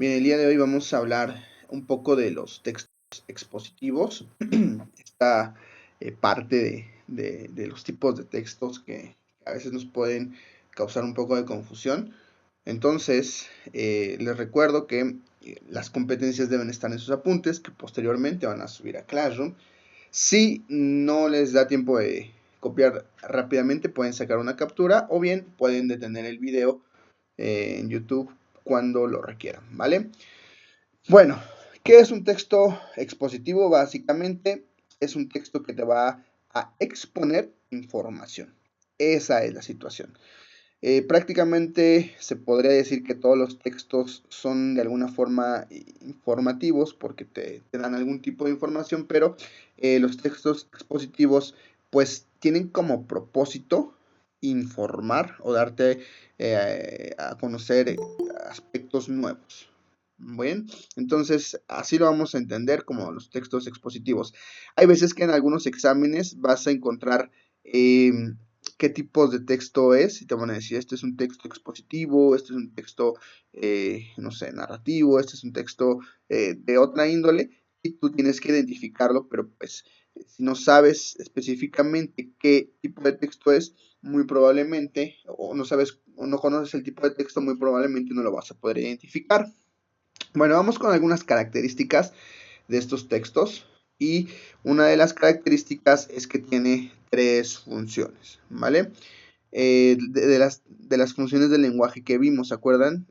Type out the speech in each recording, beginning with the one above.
Bien, el día de hoy vamos a hablar un poco de los textos expositivos, esta parte de los tipos de textos que a veces nos pueden causar un poco de confusión. Entonces, les recuerdo que las competencias deben estar en sus apuntes, que posteriormente van a subir a Classroom. Si no les da tiempo de copiar rápidamente, pueden sacar una captura o bien pueden detener el video en YouTube cuando lo requieran, ¿vale? Bueno, ¿qué es un texto expositivo? Básicamente es un texto que te va a exponer información. Esa es la situación. Prácticamente se podría decir que todos los textos son de alguna forma informativos porque te dan algún tipo de información, pero los textos expositivos pues tienen como propósito informar o darte a conocer aspectos nuevos. Bien, entonces así lo vamos a entender como los textos expositivos. Hay veces que en algunos exámenes vas a encontrar qué tipos de texto es y te van a decir, este es un texto expositivo, este es un texto, no sé, narrativo, este es un texto de otra índole y tú tienes que identificarlo, pero pues si no sabes específicamente qué tipo de texto es, muy probablemente, o no sabes, o no conoces el tipo de texto, muy probablemente no lo vas a poder identificar. Bueno, vamos con algunas características de estos textos y una de las características es que tiene tres funciones, ¿vale? De las funciones del lenguaje que vimos, ¿se acuerdan?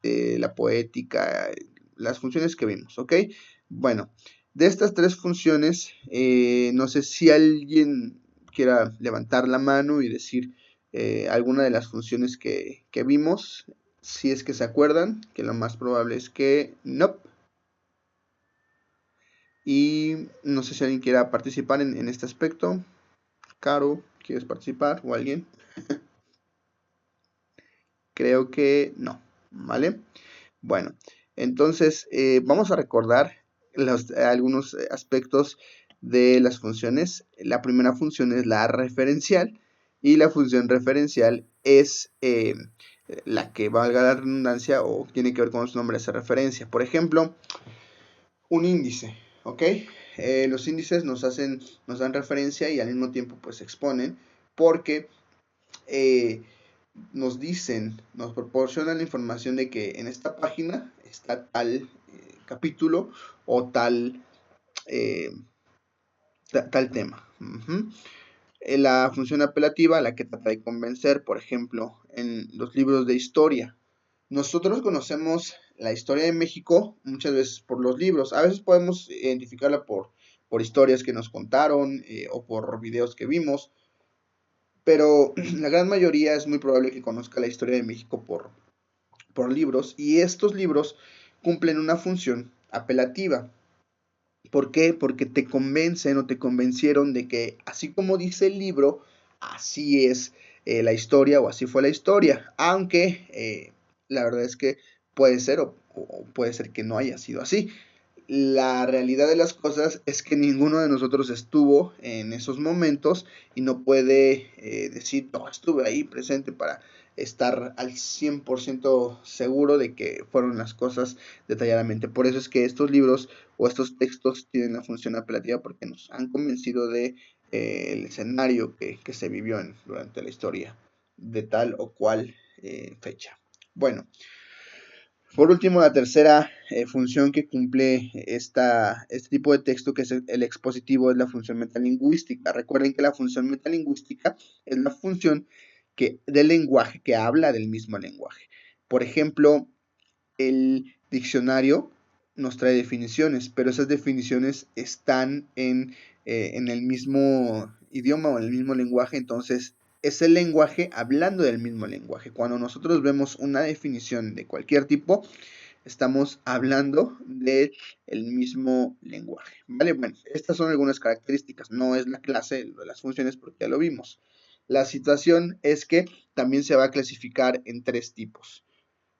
La poética, las funciones que vimos, ¿ok? Bueno, de estas tres funciones, no sé si alguien quiera levantar la mano y decir alguna de las funciones que vimos, si es que se acuerdan, que lo más probable es que no. Y no sé si alguien quiera participar en este aspecto. Caro, ¿quieres participar? ¿O alguien? Creo que no, ¿vale? Bueno, entonces vamos a recordar algunos aspectos de las funciones. La primera función es la referencial y la función referencial es la que valga la redundancia o tiene que ver con su nombre de referencia. Por ejemplo, un índice, ¿ok? Los índices nos dan referencia y al mismo tiempo pues exponen porque eh, nos dicen, nos proporcionan la información de que en esta página está tal capítulo o eh, tal tema. La función apelativa, la que trata de convencer, por ejemplo, en los libros de historia. Nosotros conocemos la historia de México muchas veces por los libros. A veces podemos identificarla por historias que nos contaron o por videos que vimos, pero la gran mayoría es muy probable que conozca la historia de México por libros y estos libros cumplen una función apelativa. ¿Por qué? Porque te convencen o te convencieron de que así como dice el libro, así es la historia o así fue la historia. Aunque la verdad es que puede ser o puede ser que no haya sido así. La realidad de las cosas es que ninguno de nosotros estuvo en esos momentos y no puede decir, no, estuve ahí presente para estar al 100% seguro de que fueron las cosas detalladamente. Por eso es que estos libros o estos textos tienen la función apelativa porque nos han convencido de el escenario que se vivió durante la historia de tal o cual fecha. Bueno, por último, la tercera función que cumple este tipo de texto, que es el expositivo, es la función metalingüística. Recuerden que la función metalingüística es la función del lenguaje que habla del mismo lenguaje. Por ejemplo, el diccionario nos trae definiciones, pero esas definiciones están en el mismo idioma o en el mismo lenguaje, entonces es el lenguaje hablando del mismo lenguaje. Cuando nosotros vemos una definición de cualquier tipo, estamos hablando del mismo lenguaje, ¿vale? Bueno, estas son algunas características, no es la clase de las funciones porque ya lo vimos. La situación es que también se va a clasificar en tres tipos: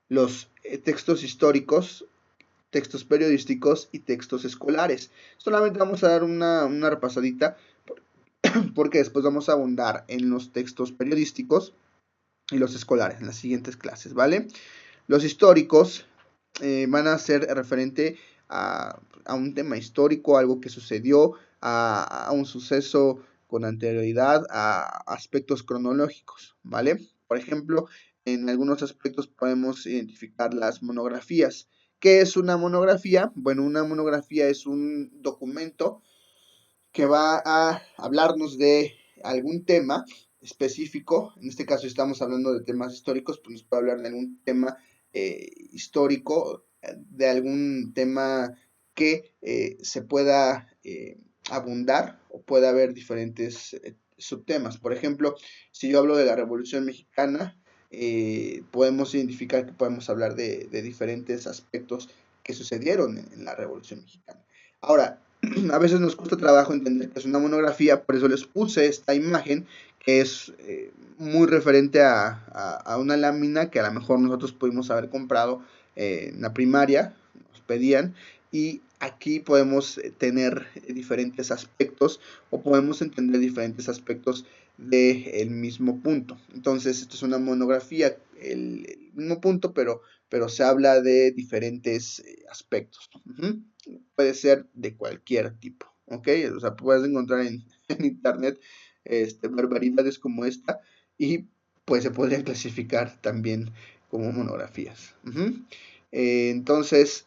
los textos históricos, textos periodísticos y textos escolares. Solamente vamos a dar una repasadita porque después vamos a abundar en los textos periodísticos y los escolares en las siguientes clases, ¿vale? Los históricos van a ser referente a un tema histórico, algo que sucedió, a un suceso con anterioridad, a aspectos cronológicos, ¿vale? Por ejemplo, en algunos aspectos podemos identificar las monografías. ¿Qué es una monografía? Bueno, una monografía es un documento que va a hablarnos de algún tema específico. En este caso estamos hablando de temas históricos, pues nos puede hablar de algún tema histórico, de algún tema que se pueda abundar o pueda haber diferentes subtemas. Por ejemplo, si yo hablo de la Revolución Mexicana, podemos identificar que podemos hablar de diferentes aspectos que sucedieron en la Revolución Mexicana. Ahora, a veces nos cuesta trabajo entender que es una monografía, por eso les puse esta imagen que es muy referente a una lámina que a lo mejor nosotros pudimos haber comprado en la primaria, nos pedían, y aquí podemos tener diferentes aspectos o podemos entender diferentes aspectos del mismo punto. Entonces, esto es una monografía, el mismo punto, pero se habla de diferentes aspectos. Puede ser de cualquier tipo, ¿ok? O sea, puedes encontrar en internet barbaridades como esta y pues se podrían clasificar también como monografías. Entonces,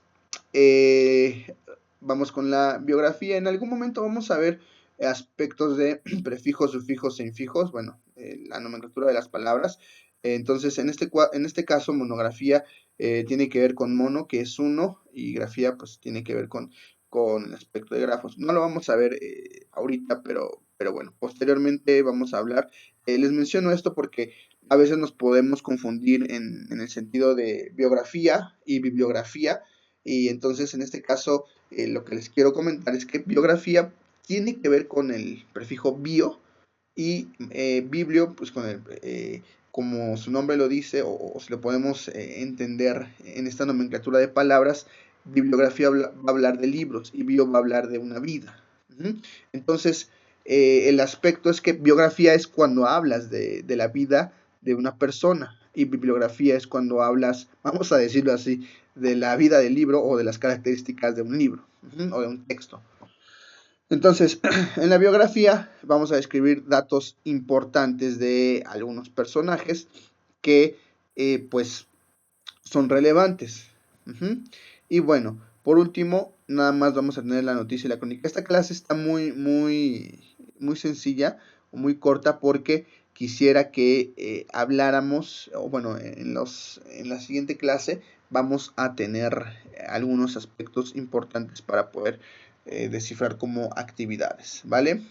eh, vamos con la biografía. En algún momento vamos a ver aspectos de prefijos, sufijos e infijos, bueno, la nomenclatura de las palabras. Entonces, en este caso, monografía tiene que ver con mono, que es uno, y grafía, pues tiene que ver con el aspecto de grafos. No lo vamos a ver ahorita, pero bueno, posteriormente vamos a hablar. Les menciono esto porque a veces nos podemos confundir en el sentido de biografía y bibliografía, y entonces en este caso lo que les quiero comentar es que biografía tiene que ver con el prefijo bio y biblio, pues con como su nombre lo dice, o si lo podemos entender en esta nomenclatura de palabras, bibliografía va a hablar de libros y bio va a hablar de una vida. Entonces, el aspecto es que biografía es cuando hablas de la vida de una persona y bibliografía es cuando hablas, vamos a decirlo así, de la vida del libro o de las características de un libro o de un texto. Entonces, en la biografía vamos a describir datos importantes de algunos personajes que pues son relevantes. Y bueno, por último, nada más vamos a tener la noticia y la crónica. Esta clase está muy sencilla o muy corta porque quisiera que habláramos, o bueno, en la siguiente clase vamos a tener algunos aspectos importantes para poder descifrar como actividades, ¿vale?